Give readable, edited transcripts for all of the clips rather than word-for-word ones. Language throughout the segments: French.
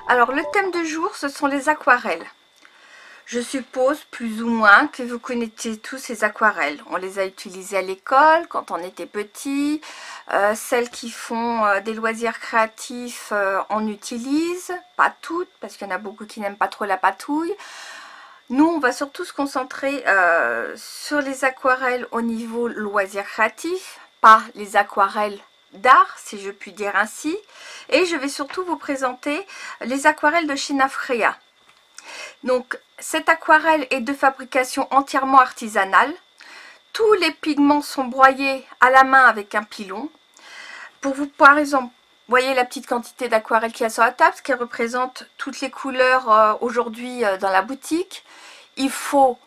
Alors le thème du jour, ce sont les aquarelles. Je suppose plus ou moins que vous connaissez tous ces aquarelles. On les a utilisées à l'école quand on était petit. Celles qui font des loisirs créatifs en utilisent. Pas toutes, parce qu'il y en a beaucoup qui n'aiment pas trop la patouille. Nous, on va surtout se concentrer sur les aquarelles au niveau loisirs créatifs, pas les aquarelles d'art, si je puis dire ainsi. Et je vais surtout vous présenter les aquarelles de China Freya. Donc, cette aquarelle est de fabrication entièrement artisanale. Tous les pigments sont broyés à la main avec un pilon. Pour vous, par exemple, voyez la petite quantité d'aquarelle qu'il y a sur la table, ce qui représente toutes les couleurs aujourd'hui dans la boutique. Il faut,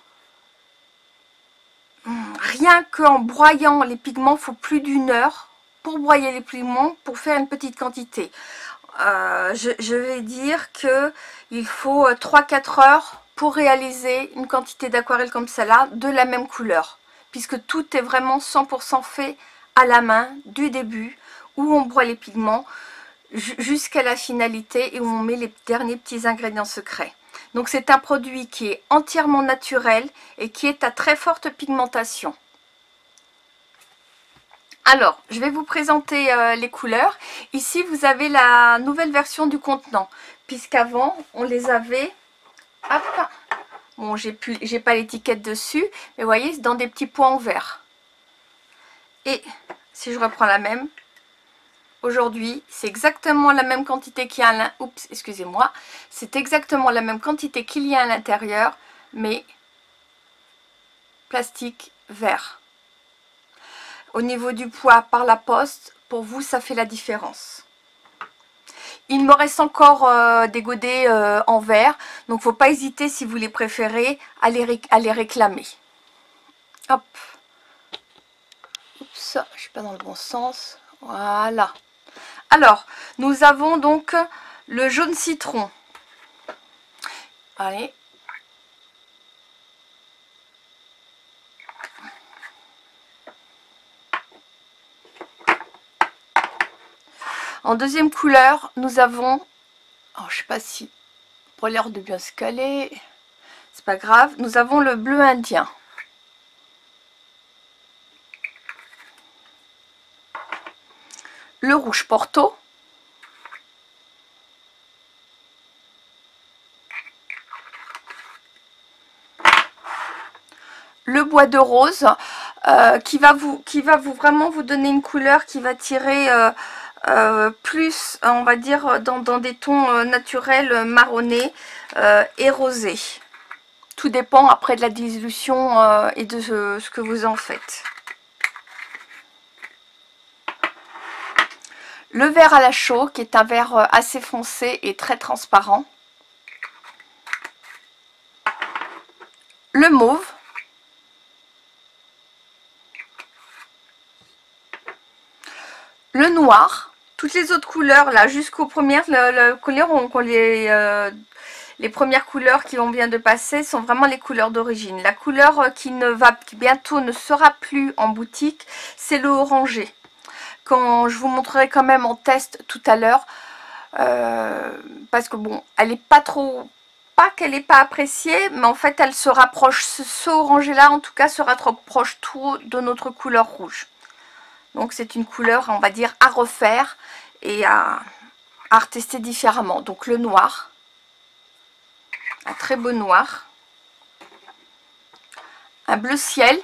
rien qu'en broyant les pigments, il faut plus d'une heure pour broyer les pigments pour faire une petite quantité. Je vais dire qu'il faut 3-4 heures pour réaliser une quantité d'aquarelle comme celle-là de la même couleur, puisque tout est vraiment 100% fait à la main du début où on broie les pigments jusqu'à la finalité et où on met les derniers petits ingrédients secrets. Donc c'est un produit qui est entièrement naturel et qui est à très forte pigmentation. Alors, je vais vous présenter les couleurs. Ici, vous avez la nouvelle version du contenant, puisqu'avant, on les avait... Hop, bon, j'ai pas l'étiquette dessus, mais vous voyez, c'est dans des petits pots en verre. Et si je reprends la même, aujourd'hui, c'est exactement la même quantité qu'il y a à l'intérieur. Oups, excusez-moi. C'est exactement la même quantité qu'il y a à l'intérieur, mais plastique vert. Au niveau du poids par la poste, pour vous, ça fait la différence. Il me reste encore des godets en verre, donc faut pas hésiter si vous les préférez à les réclamer. Hop. Oups, je suis pas dans le bon sens. Voilà. Alors, nous avons donc le jaune citron. Allez. En deuxième couleur, nous avons, oh, je sais pas si pour l'heure de bien se caler, c'est pas grave, nous avons le bleu indien. Le rouge Porto. Le bois de rose qui va vraiment vous donner une couleur qui va tirer plus, on va dire, dans des tons naturels marronnés et rosés. Tout dépend après de la dilution et de ce que vous en faites. Le vert à la chaux, qui est un vert assez foncé et très transparent. Le mauve. Le noir. Toutes les autres couleurs, là, jusqu'aux premières couleurs, les premières couleurs qu'on vient de passer sont vraiment les couleurs d'origine. La couleur qui bientôt ne sera plus en boutique, c'est le orangé. Quand je vous montrerai quand même en test tout à l'heure, parce que bon, elle est pas trop, pas qu'elle n'est pas appréciée, mais en fait elle se rapproche, ce orangé là en tout cas se rapproche tout de notre couleur rouge. Donc c'est une couleur, on va dire, à refaire et à retester différemment. Donc le noir, un très beau noir. Un bleu ciel,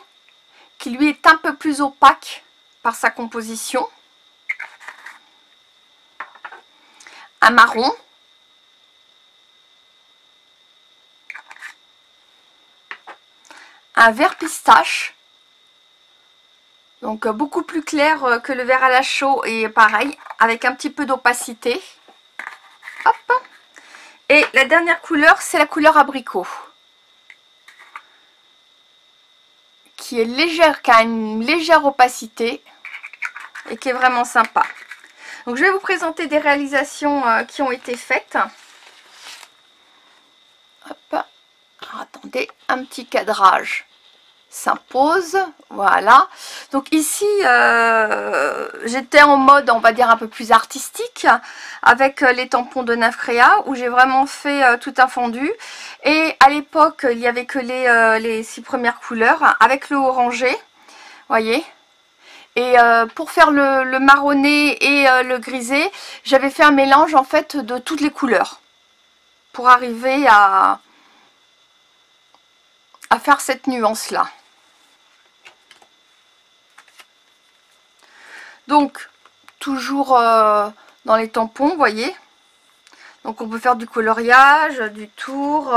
qui lui est un peu plus opaque par sa composition. Un marron. Un vert pistache. Donc beaucoup plus clair que le vert à la chaux et pareil, avec un petit peu d'opacité. Hop. Et la dernière couleur, c'est la couleur abricot. Qui est légère, qui a une légère opacité et qui est vraiment sympa. Donc je vais vous présenter des réalisations qui ont été faites. Hop. Alors, attendez, un petit cadrage. s'impose. Voilà. Donc ici, j'étais en mode, on va dire, un peu plus artistique, avec les tampons de Nymphéa, où j'ai vraiment fait tout un fondu. Et à l'époque, il n'y avait que les 6 premières couleurs, avec le orangé, voyez. Et pour faire le marronné et le grisé, j'avais fait un mélange en fait de toutes les couleurs, pour arriver à faire cette nuance là. Donc toujours dans les tampons, vous voyez, donc on peut faire du coloriage, du tour,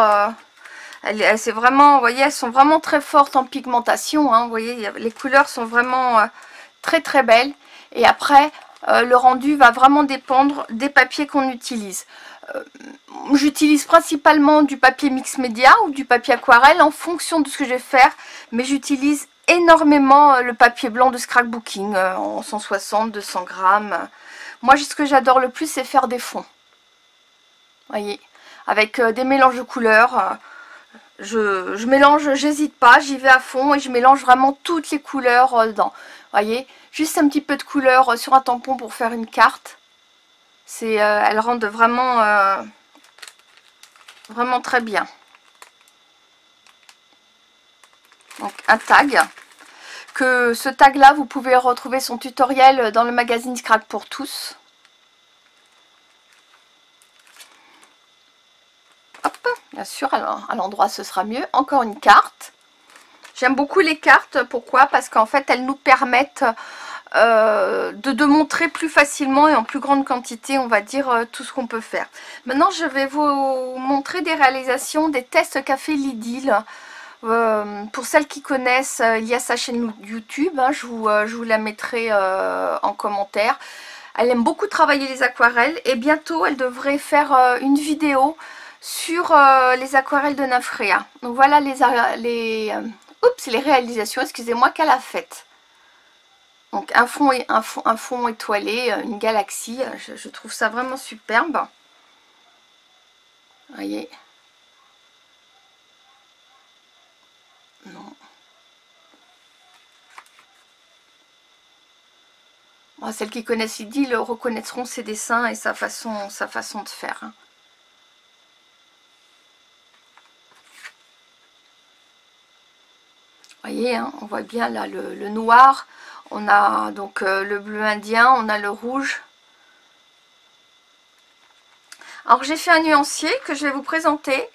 c'est vraiment, vous voyez, elles sont vraiment très fortes en pigmentation, hein, vous voyez, les couleurs sont vraiment très très belles. Et après le rendu va vraiment dépendre des papiers qu'on utilise. J'utilise principalement du papier mix média ou du papier aquarelle en fonction de ce que je vais faire, mais j'utilise énormément le papier blanc de scrapbooking en 160-200 grammes. Moi, ce que j'adore le plus, c'est faire des fonds. Voyez, avec des mélanges de couleurs. Je mélange, j'hésite pas, j'y vais à fond et je mélange vraiment toutes les couleurs dedans. Voyez, juste un petit peu de couleur sur un tampon pour faire une carte. Elles rendent vraiment, vraiment très bien. Donc un tag. Que ce tag là, vous pouvez retrouver son tutoriel dans le magazine Scrap pour tous. Hop, bien sûr, alors à l'endroit ce sera mieux. Encore une carte. J'aime beaucoup les cartes. Pourquoi? Parce qu'en fait elles nous permettent de montrer plus facilement et en plus grande quantité, on va dire, tout ce qu'on peut faire. Maintenant je vais vous montrer des réalisations, des tests qu'a fait Lydil. Pour celles qui connaissent, il y a sa chaîne YouTube, hein, je vous la mettrai en commentaire. Elle aime beaucoup travailler les aquarelles et bientôt elle devrait faire une vidéo sur les aquarelles de Nymphéa. Donc voilà les réalisations, excusez-moi, qu'elle a faites. Donc un fond étoilé, une galaxie, je trouve ça vraiment superbe. Vous voyez. Non. Bon, celles qui connaissent Lydil reconnaîtront ses dessins et sa façon de faire. Hein. Vous voyez, hein, on voit bien là le noir. On a donc le bleu indien, on a le rouge. Alors j'ai fait un nuancier que je vais vous présenter.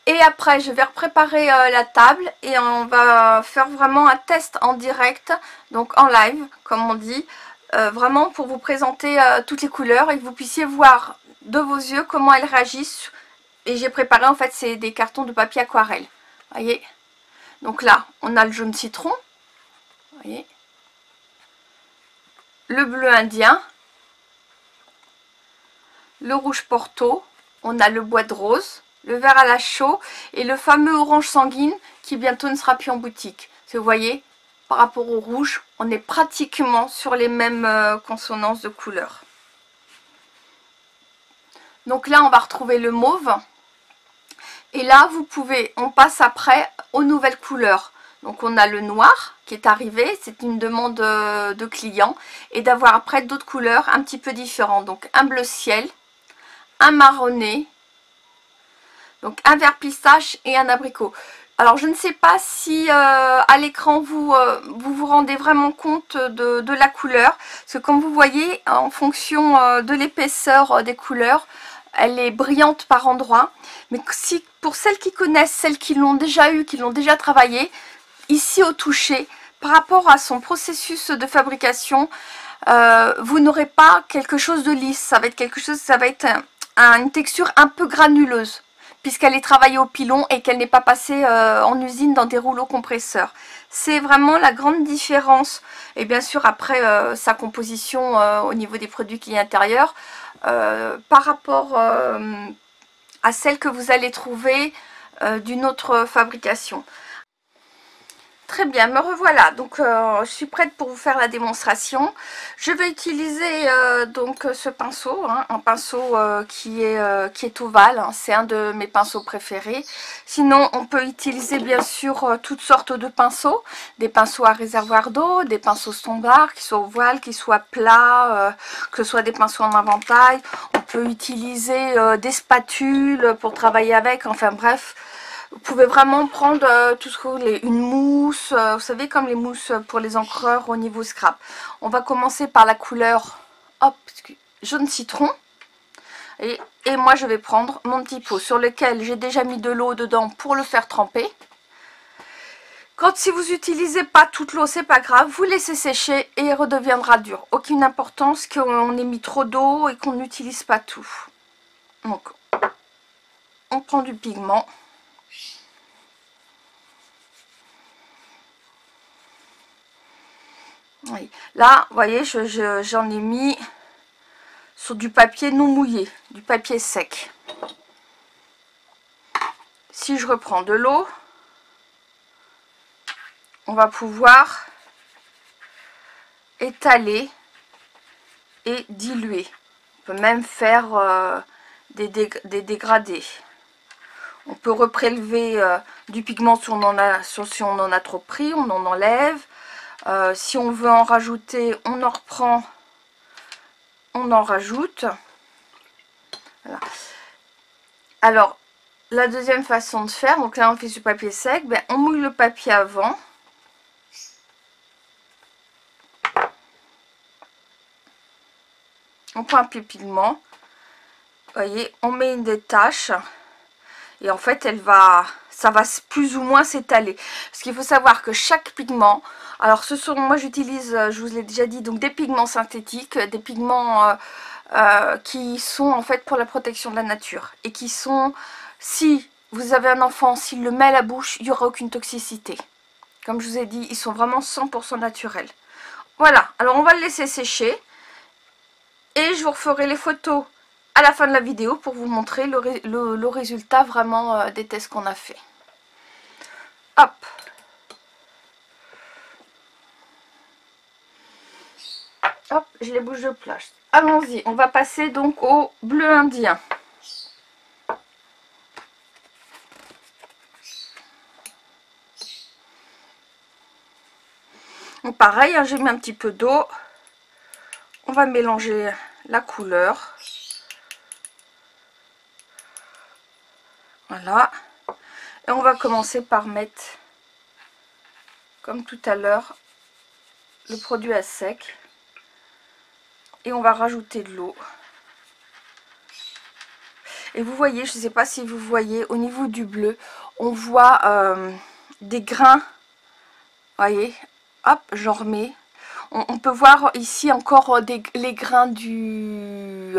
Et après je vais préparer la table et on va faire vraiment un test en direct, donc en live comme on dit, vraiment pour vous présenter toutes les couleurs et que vous puissiez voir de vos yeux comment elles réagissent. Et j'ai préparé en fait c'est des cartons de papier aquarelle, voyez. Donc là on a le jaune citron, voyez, le bleu indien, le rouge porto, on a le bois de rose, le vert à la chaux et le fameux orange sanguine qui bientôt ne sera plus en boutique. Vous voyez, par rapport au rouge, on est pratiquement sur les mêmes consonances de couleurs. Donc là, on va retrouver le mauve. Et là, on passe après aux nouvelles couleurs. Donc on a le noir qui est arrivé, c'est une demande de client. Et d'avoir après d'autres couleurs un petit peu différentes. Donc un bleu ciel, un marronné, donc un vert pistache et un abricot. Alors je ne sais pas si à l'écran vous vous rendez vraiment compte de la couleur. Parce que comme vous voyez, en fonction de l'épaisseur des couleurs, elle est brillante par endroits. Mais si, pour celles qui connaissent, celles qui l'ont déjà eu, qui l'ont déjà travaillé, ici au toucher, par rapport à son processus de fabrication, vous n'aurez pas quelque chose de lisse. Ça va être quelque chose, ça va être une texture un peu granuleuse, puisqu'elle est travaillée au pilon et qu'elle n'est pas passée en usine dans des rouleaux compresseurs. C'est vraiment la grande différence. Et bien sûr après sa composition au niveau des produits qu'il y a à l'intérieur, par rapport à celle que vous allez trouver d'une autre fabrication. Très bien, me revoilà. Donc je suis prête pour vous faire la démonstration. Je vais utiliser donc ce pinceau, hein, un pinceau qui est ovale, hein. C'est un de mes pinceaux préférés. Sinon on peut utiliser bien sûr toutes sortes de pinceaux, des pinceaux à réservoir d'eau, des pinceaux standards qui soient ovales, qui soient plats, que ce soit des pinceaux en inventaire. On peut utiliser des spatules pour travailler avec, enfin bref. Vous pouvez vraiment prendre tout ce que vous voulez, une mousse, vous savez, comme les mousses pour les encreurs au niveau scrap. On va commencer par la couleur, hop, jaune citron. Et moi, je vais prendre mon petit pot sur lequel j'ai déjà mis de l'eau dedans pour le faire tremper. Si vous n'utilisez pas toute l'eau, c'est pas grave, vous laissez sécher et il redeviendra dur. Aucune importance qu'on ait mis trop d'eau et qu'on n'utilise pas tout. Donc, on prend du pigment. Oui. Là, vous voyez, j'en ai mis sur du papier non mouillé, du papier sec. Si je reprends de l'eau, on va pouvoir étaler et diluer. On peut même faire des dégradés. On peut reprélever du pigment si on en a trop pris, on en enlève. Si on veut en rajouter, on en reprend, on en rajoute. Voilà. Alors, la deuxième façon de faire, donc là on fait sur papier sec, ben, on mouille le papier avant. On prend un peu de pigment. Vous voyez, on met une détache. Et en fait, ça va plus ou moins s'étaler. Parce qu'il faut savoir que chaque pigment, alors moi j'utilise, je vous l'ai déjà dit, donc des pigments synthétiques, des pigments qui sont en fait pour la protection de la nature. Et qui sont, si vous avez un enfant, s'il le met à la bouche, il n'y aura aucune toxicité. Comme je vous ai dit, ils sont vraiment 100% naturels. Voilà, alors on va le laisser sécher. Et je vous referai les photos à la fin de la vidéo pour vous montrer le résultat vraiment des tests qu'on a fait. Hop. Hop, je les bouge de place. Allons-y, on va passer donc au bleu indien. Donc pareil, hein, j'ai mis un petit peu d'eau. On va mélanger la couleur. Voilà. Et on va commencer par mettre, comme tout à l'heure, le produit à sec. Et on va rajouter de l'eau. Et vous voyez, je ne sais pas si vous voyez, au niveau du bleu, on voit des grains. Vous voyez, hop, j'en remets. On peut voir ici encore les grains du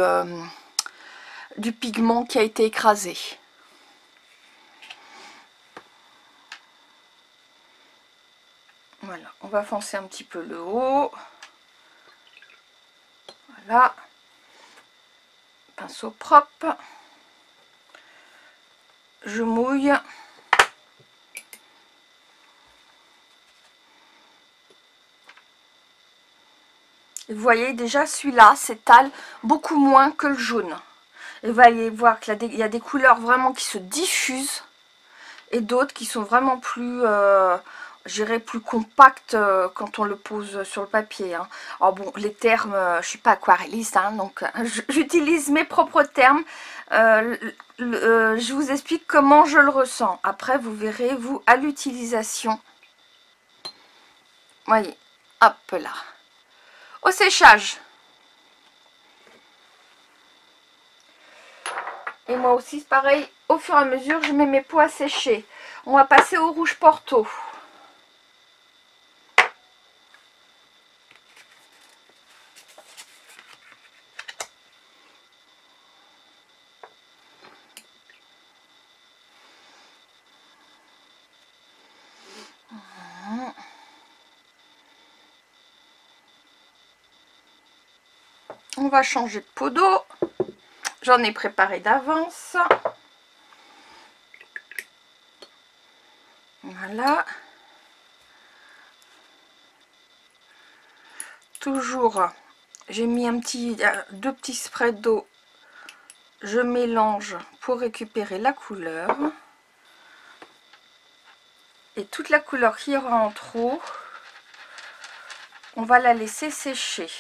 pigment qui a été écrasé. Voilà, on va foncer un petit peu le haut. Voilà. Pinceau propre. Je mouille. Et vous voyez déjà celui-là s'étale beaucoup moins que le jaune. Et vous allez voir qu'il y a des couleurs vraiment qui se diffusent et d'autres qui sont vraiment plus, je dirais, plus compactes quand on le pose sur le papier. Hein. Alors bon, les termes, je ne suis pas aquarelliste, hein, donc j'utilise mes propres termes. Je vous explique comment je le ressens. Après, vous verrez, vous, à l'utilisation. Voyez, hop là. Au séchage. Et moi aussi, c'est pareil. Au fur et à mesure, je mets mes pots à sécher. On va passer au rouge Porto. On va changer de pot d'eau. J'en ai préparé d'avance. Voilà. toujours, j'ai mis deux petits sprays d'eau. Je mélange pour récupérer la couleur. Et toute la couleur qui aura en trop, on va la laisser sécher.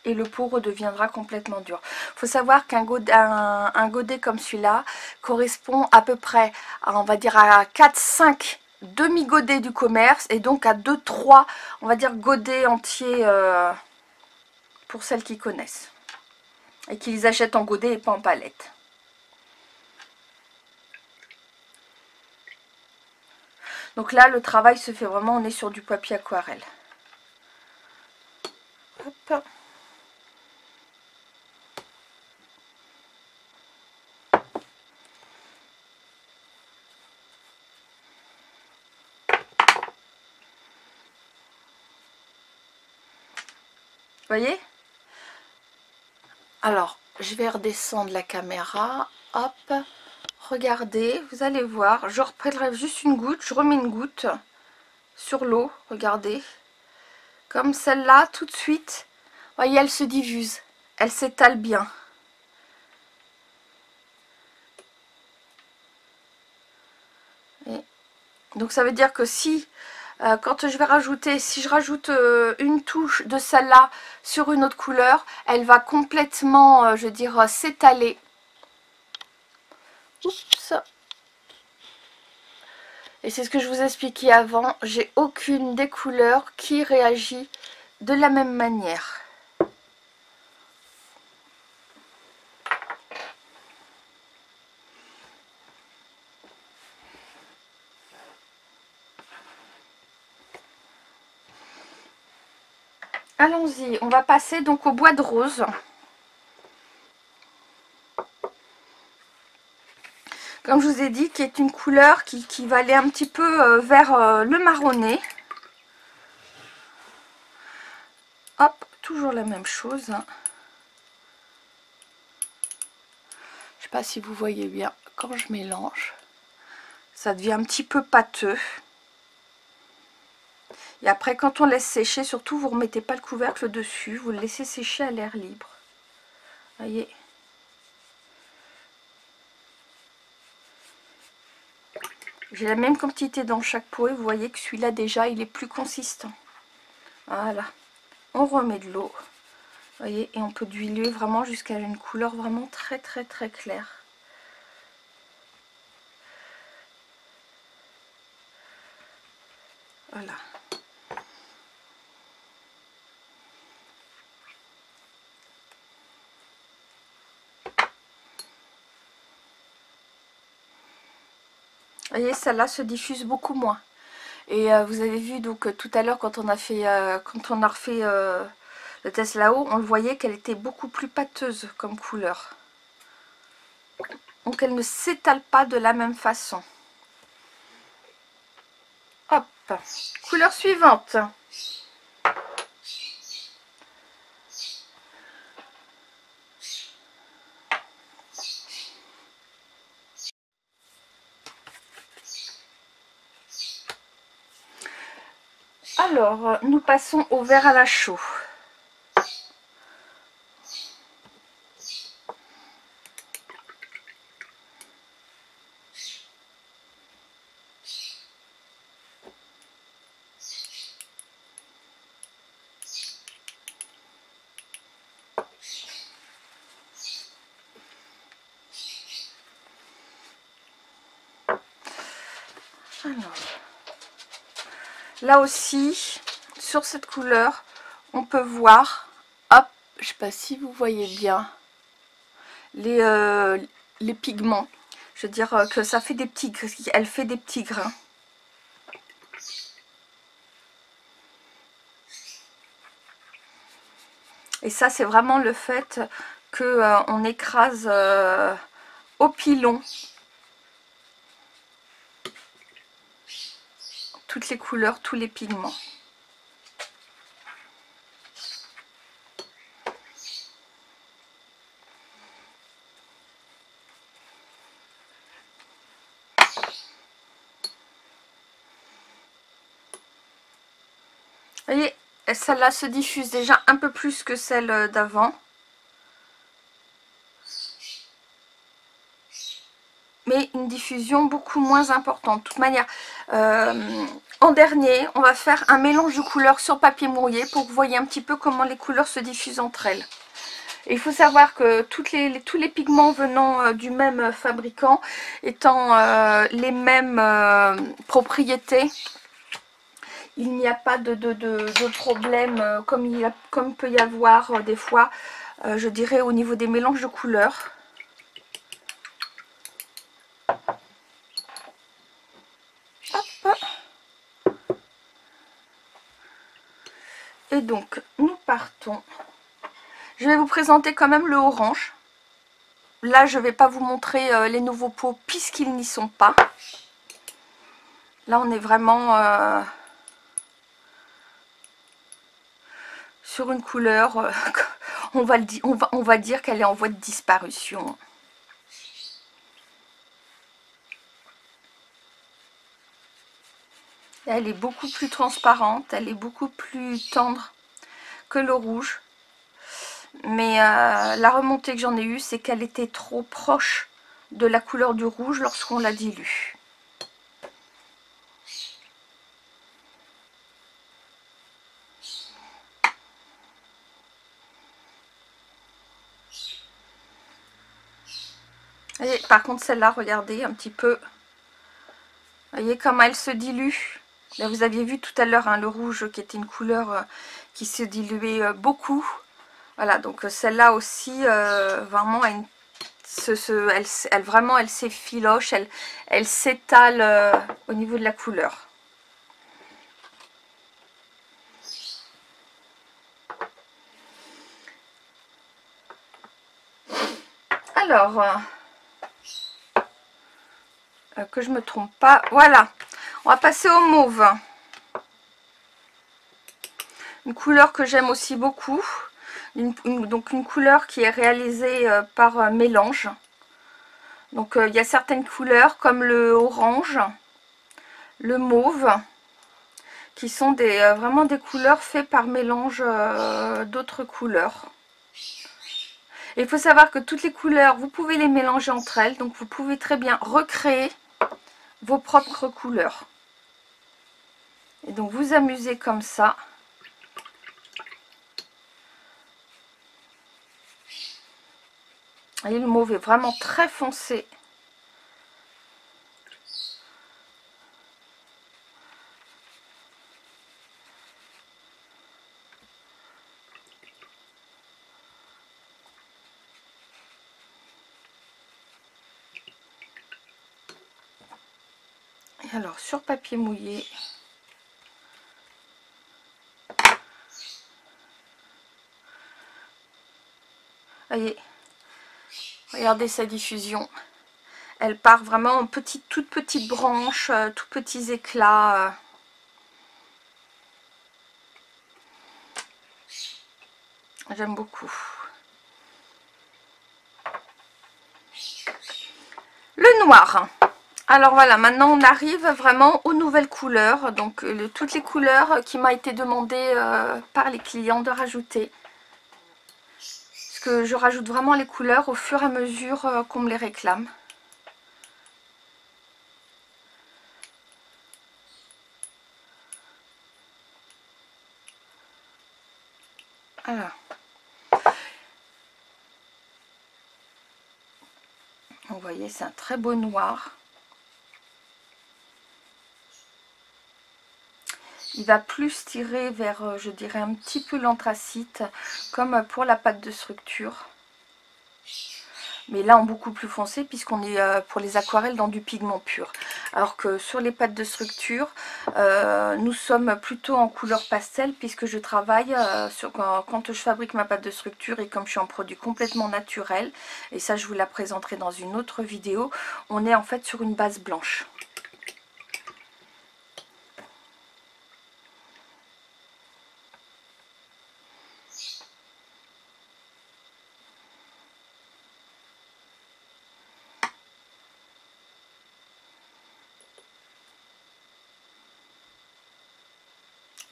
Et le pot redeviendra complètement dur. Il faut savoir qu'un godet comme celui-là correspond à peu près à, on va dire, à 4-5 demi-godets du commerce. Et donc à 2-3, on va dire, godets entiers pour celles qui connaissent. Et qui les achètent en godet et pas en palette. Donc là, le travail se fait vraiment, on est sur du papier aquarelle. Hop. Voyez? Alors, je vais redescendre la caméra. Hop. Regardez, vous allez voir. Je reprélève juste une goutte. Je remets une goutte sur l'eau. Regardez. Comme celle-là, tout de suite. Voyez, elle se diffuse. Elle s'étale bien. Et donc, ça veut dire que si... quand je vais rajouter, si je rajoute une touche de celle-là sur une autre couleur, elle va complètement, je veux dire, s'étaler. Oups. Et c'est ce que je vous expliquais avant, j'ai aucune des couleurs qui réagit de la même manière. Allons-y, on va passer donc au bois de rose. Comme je vous ai dit, qui est une couleur qui va aller un petit peu vers le marronné. Hop, toujours la même chose. Je ne sais pas si vous voyez bien quand je mélange. Ça devient un petit peu pâteux. Et après, quand on laisse sécher, surtout, vous ne remettez pas le couvercle dessus. Vous le laissez sécher à l'air libre. Voyez. J'ai la même quantité dans chaque pot et vous voyez que celui-là déjà il est plus consistant. Voilà. On remet de l'eau. Vous voyez, et on peut diluer vraiment jusqu'à une couleur vraiment très claire. Voilà. Vous voyez, celle-là se diffuse beaucoup moins. Et vous avez vu donc tout à l'heure quand on a fait, refait le test là-haut, on le voyait qu'elle était beaucoup plus pâteuse comme couleur. Donc elle ne s'étale pas de la même façon. Hop, couleur suivante. Alors, nous passons au vert à la chaux. Alors, là aussi, sur cette couleur, on peut voir, hop, je ne sais pas si vous voyez bien, les pigments. Je veux dire que ça fait des petits, elle fait des petits grains. Et ça, c'est vraiment le fait que on écrase au pilon toutes les couleurs, tous les pigments. Vous voyez, celle-là se diffuse déjà un peu plus que celle d'avant. Mais une diffusion beaucoup moins importante. De toute manière, en dernier, on va faire un mélange de couleurs sur papier mouillé pour que vous voyez un petit peu comment les couleurs se diffusent entre elles. Et il faut savoir que tous les pigments venant du même fabricant, étant les mêmes propriétés, il n'y a pas de problème comme peut y avoir des fois, je dirais, au niveau des mélanges de couleurs. Hop. Et donc, nous partons. Je vais vous présenter quand même le orange. Là, je ne vais pas vous montrer les nouveaux pots puisqu'ils n'y sont pas. Là, on est vraiment sur une couleur, on va dire qu'elle est en voie de disparition. Elle est beaucoup plus transparente, elle est beaucoup plus tendre que le rouge. Mais la remontée que j'en ai eue, c'est qu'elle était trop proche de la couleur du rouge lorsqu'on la dilue. Et par contre, celle-là, regardez un petit peu. Vous voyez comment elle se dilue. Là, vous aviez vu tout à l'heure le rouge qui était une couleur qui se diluait beaucoup. Voilà, donc celle-là aussi, vraiment, elle s'effiloche, elle s'étale au niveau de la couleur. Alors, que je me trompe pas, voilà, on va passer au mauve. Une couleur que j'aime aussi beaucoup, donc une couleur qui est réalisée par mélange. Donc il y a certaines couleurs comme le orange, le mauve, qui sont vraiment des couleurs faites par mélange d'autres couleurs. Et il faut savoir que toutes les couleurs, vous pouvez les mélanger entre elles, donc vous pouvez très bien recréer vos propres couleurs. Et donc vous amusez comme ça. Vous voyez, le mauve est vraiment très foncé. Et alors sur papier mouillé, voyez, regardez sa diffusion. Elle part vraiment en toutes petites branches, tout petits éclats. J'aime beaucoup. Le noir. Alors voilà, maintenant on arrive vraiment aux nouvelles couleurs. Donc toutes les couleurs qui m'a été demandées par les clients de rajouter. Parce que je rajoute vraiment les couleurs au fur et à mesure qu'on me les réclame. Voilà. Vous voyez, c'est un très beau noir. Il va plus tirer vers, je dirais, un petit peu l'anthracite, comme pour la pâte de structure. Mais là, en beaucoup plus foncé, puisqu'on est pour les aquarelles dans du pigment pur. Alors que sur les pâtes de structure, nous sommes plutôt en couleur pastel, puisque je travaille quand je fabrique ma pâte de structure, et comme je suis en produit complètement naturel, et ça je vous la présenterai dans une autre vidéo, on est en fait sur une base blanche.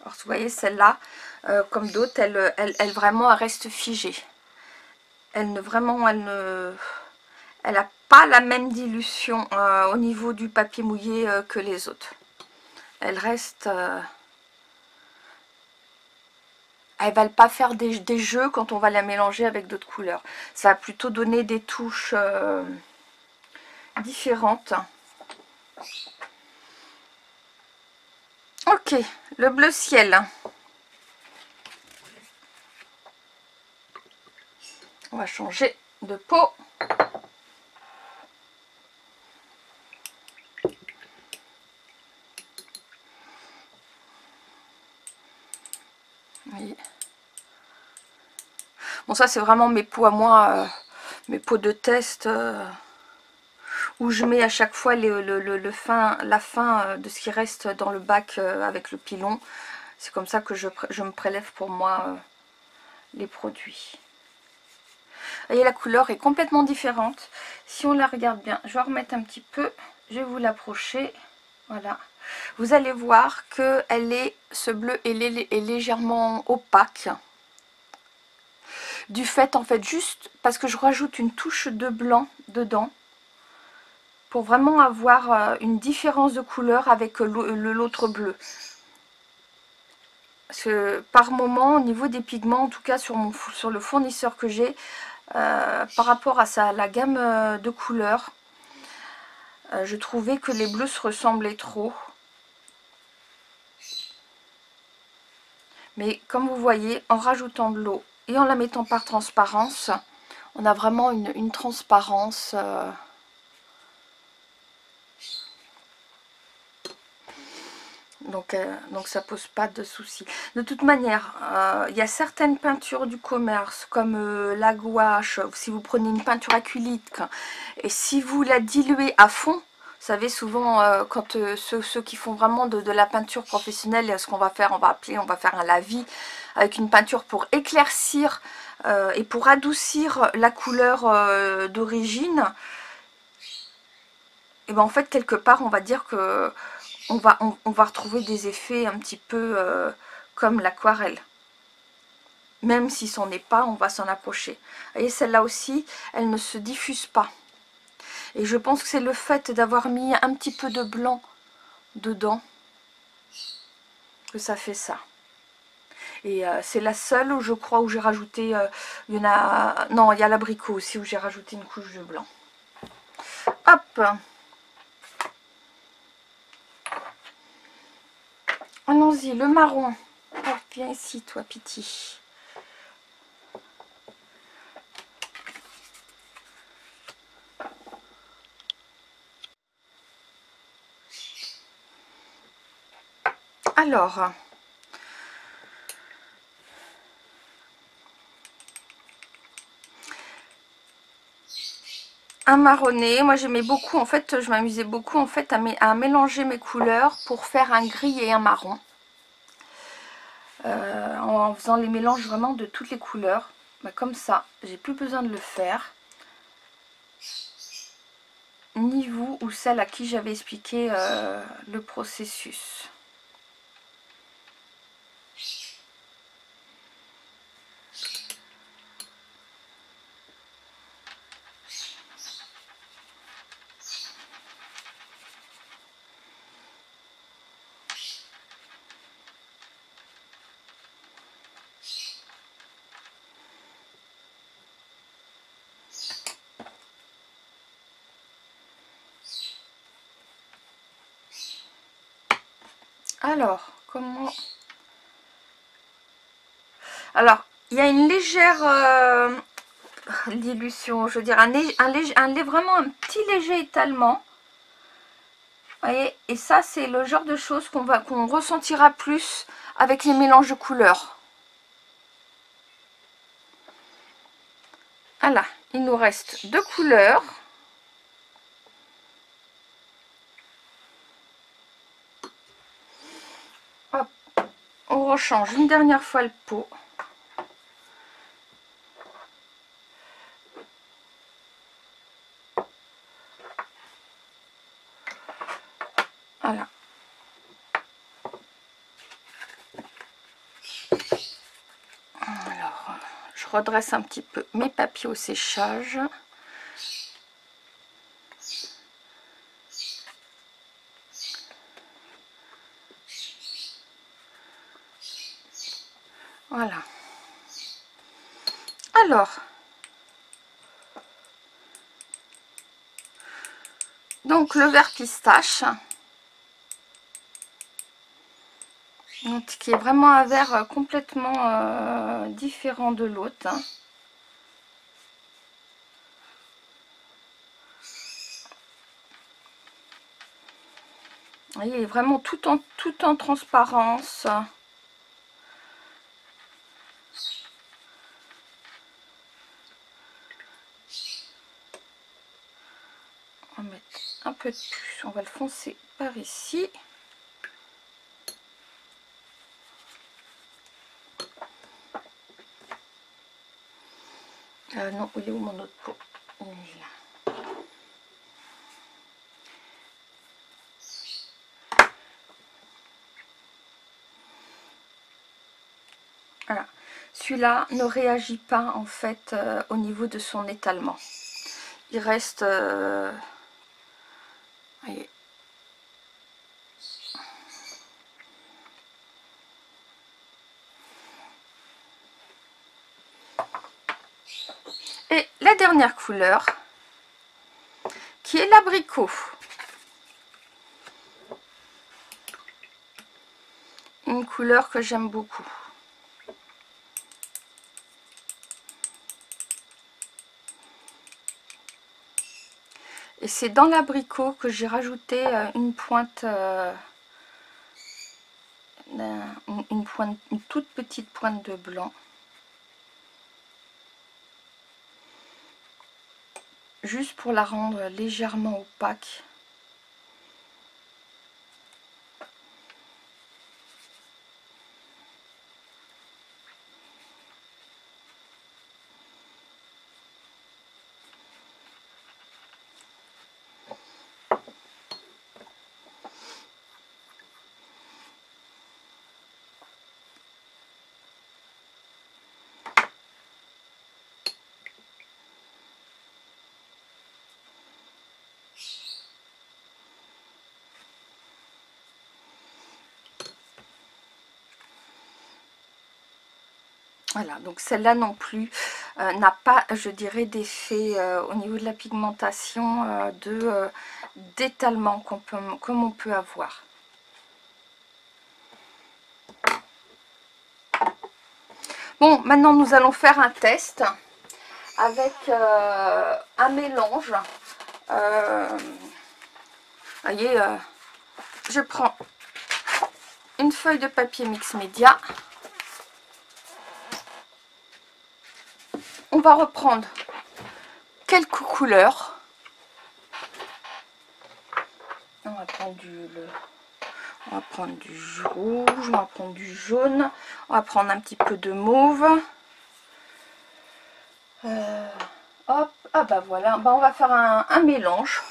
Alors vous voyez celle-là, comme d'autres, elle vraiment elle reste figée. Elle ne vraiment, elle n'a pas la même dilution au niveau du papier mouillé que les autres. Elle reste... elles ne va pas faire des jeux quand on va la mélanger avec d'autres couleurs. Ça va plutôt donner des touches différentes. Ok, le bleu ciel. On va changer de peau. Oui. Bon, ça c'est vraiment mes peaux à moi, mes peaux de test, où je mets à chaque fois la fin de ce qui reste dans le bac avec le pilon. C'est comme ça que je me prélève pour moi les produits. Vous voyez, la couleur est complètement différente. Si on la regarde bien, je vais remettre un petit peu, je vais vous l'approcher. Voilà. Vous allez voir que ce bleu est légèrement opaque. Du fait, en fait, juste parce que je rajoute une touche de blanc dedans. Pour vraiment avoir une différence de couleur avec l'autre bleu. Parce que par moment, au niveau des pigments, en tout cas sur le fournisseur que j'ai, par rapport à la gamme de couleurs, je trouvais que les bleus se ressemblaient trop. Mais comme vous voyez, en rajoutant de l'eau et en la mettant par transparence, on a vraiment une transparence. Donc ça pose pas de soucis. De toute manière, il y a certaines peintures du commerce, comme la gouache, si vous prenez une peinture acrylique, et si vous la diluez à fond, vous savez souvent quand ceux qui font vraiment de la peinture professionnelle, ce qu'on va faire, on va faire un lavis avec une peinture pour éclaircir et pour adoucir la couleur d'origine. Et ben en fait quelque part on va dire que on va retrouver des effets un petit peu comme l'aquarelle. Même si c'en est pas, on va s'en approcher. Vous voyez, celle-là aussi, elle ne se diffuse pas. Et je pense que c'est le fait d'avoir mis un petit peu de blanc dedans que ça fait ça. Et c'est la seule où je crois où j'ai rajouté, il y en a, non, il y a l'abricot aussi où j'ai rajouté une couche de blanc. Hop! Allons-y, le marron. Oh, viens ici, toi, Piti. Alors, un marronné. Moi, j'aimais beaucoup, en fait, je m'amusais beaucoup, en fait, à mélanger mes couleurs pour faire un gris et un marron. En faisant les mélanges vraiment de toutes les couleurs. Bah, comme ça, j'ai plus besoin de le faire. Ni vous ou celle à qui j'avais expliqué le processus. Alors, comment... Alors, il y a une légère dilution, je veux dire, vraiment un petit léger étalement. Vous voyez, et ça, c'est le genre de choses qu'on ressentira plus avec les mélanges de couleurs. Voilà, il nous reste 2 couleurs. Hop, on rechange une dernière fois le pot. Voilà. redresse un petit peu mes papiers au séchage. Voilà. Alors, donc le vert pistache, donc, qui est vraiment un vert complètement différent de l'autre. Hein. Il est vraiment tout en transparence. On va mettre un peu de plus, on va le foncer par ici. Non, il est où mon autre pot? Il est là. Voilà. Celui-là ne réagit pas en fait au niveau de son étalement. Il reste... voyez. Et la dernière couleur, qui est l'abricot. Une couleur que j'aime beaucoup. Et c'est dans l'abricot que j'ai rajouté une pointe, une toute petite pointe de blanc. Juste pour la rendre légèrement opaque. Voilà, donc celle-là non plus n'a pas, je dirais, d'effet au niveau de la pigmentation d'étalement comme on peut avoir. Bon, maintenant nous allons faire un test avec un mélange. Voyez, je prends une feuille de papier mix média. On va reprendre quelques couleurs. On va prendre du rouge, on va prendre du jaune, on va prendre un petit peu de mauve. Hop, ah bah voilà, bah on va faire un mélange.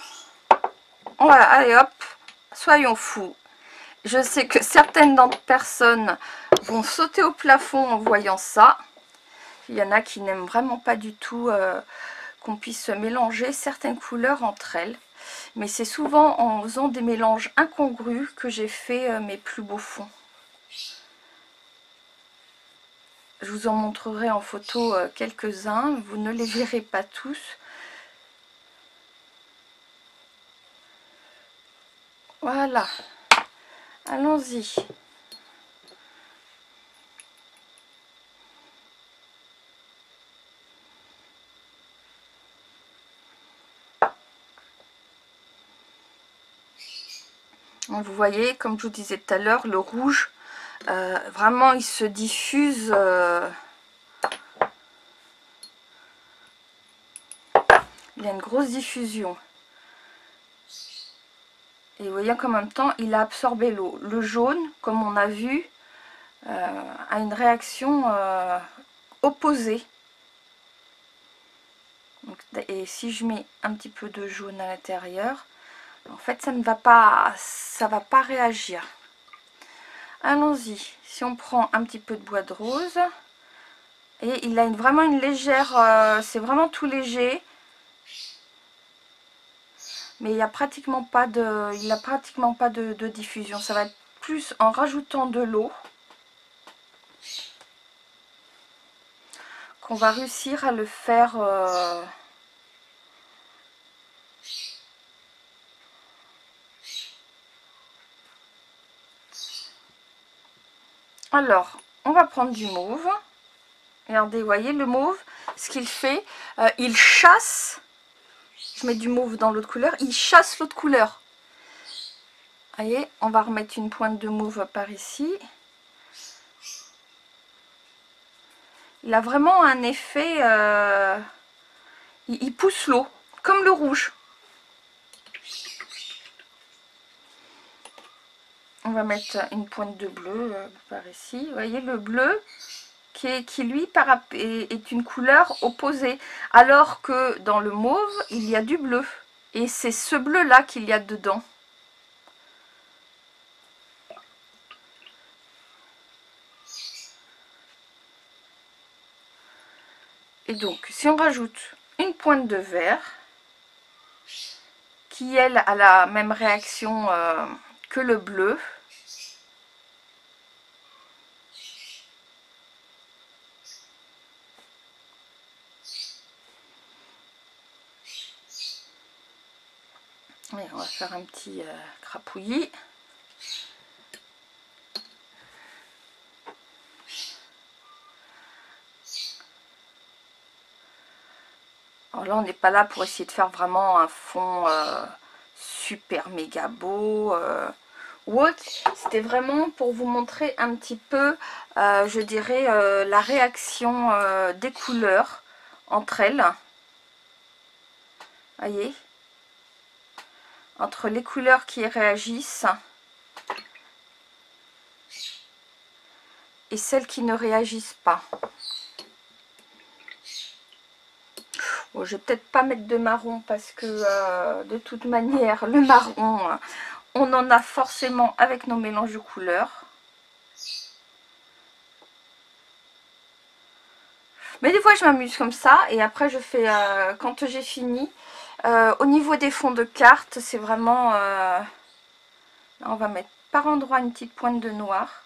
Voilà, allez hop, soyons fous. Je sais que certaines personnes vont sauter au plafond en voyant ça. Il y en a qui n'aiment vraiment pas du tout qu'on puisse mélanger certaines couleurs entre elles. Mais c'est souvent en faisant des mélanges incongrus que j'ai fait mes plus beaux fonds. Je vous en montrerai en photo quelques-uns. Vous ne les verrez pas tous. Voilà. Allons-y. Vous voyez, comme je vous disais tout à l'heure, le rouge, vraiment il se diffuse. Il y a une grosse diffusion. Et vous voyez qu'en même temps, il a absorbé l'eau. Le jaune, comme on a vu, a une réaction opposée. Donc, et si je mets un petit peu de jaune à l'intérieur, en fait, ça ne va pas réagir. Allons-y. Si on prend un petit peu de bois de rose, Et il a vraiment une légère... c'est vraiment tout léger. Mais il n'y a pratiquement pas de diffusion. Ça va être plus en rajoutant de l'eau qu'on va réussir à le faire... Alors, on va prendre du mauve. Regardez, vous voyez le mauve, ce qu'il fait, il chasse. Je mets du mauve dans l'autre couleur, il chasse l'autre couleur. Vous voyez, on va remettre une pointe de mauve par ici. Il a vraiment un effet... il pousse l'eau, comme le rouge. On va mettre une pointe de bleu par ici. Vous voyez le bleu qui lui est une couleur opposée. Alors que dans le mauve, il y a du bleu. Et c'est ce bleu là qu'il y a dedans. Et donc, si on rajoute une pointe de vert, qui elle a la même réaction que le bleu, et on va faire un petit crapouillis. Alors là, on n'est pas là pour essayer de faire vraiment un fond super méga beau ou autre. C'était vraiment pour vous montrer un petit peu, je dirais, la réaction des couleurs entre elles. Voyez, entre les couleurs qui réagissent et celles qui ne réagissent pas. Bon, je vais peut-être pas mettre de marron parce que de toute manière, le marron, on en a forcément avec nos mélanges de couleurs. Mais des fois, je m'amuse comme ça et après, je fais, quand j'ai fini, au niveau des fonds de cartes, c'est vraiment... là, on va mettre par endroit une petite pointe de noir.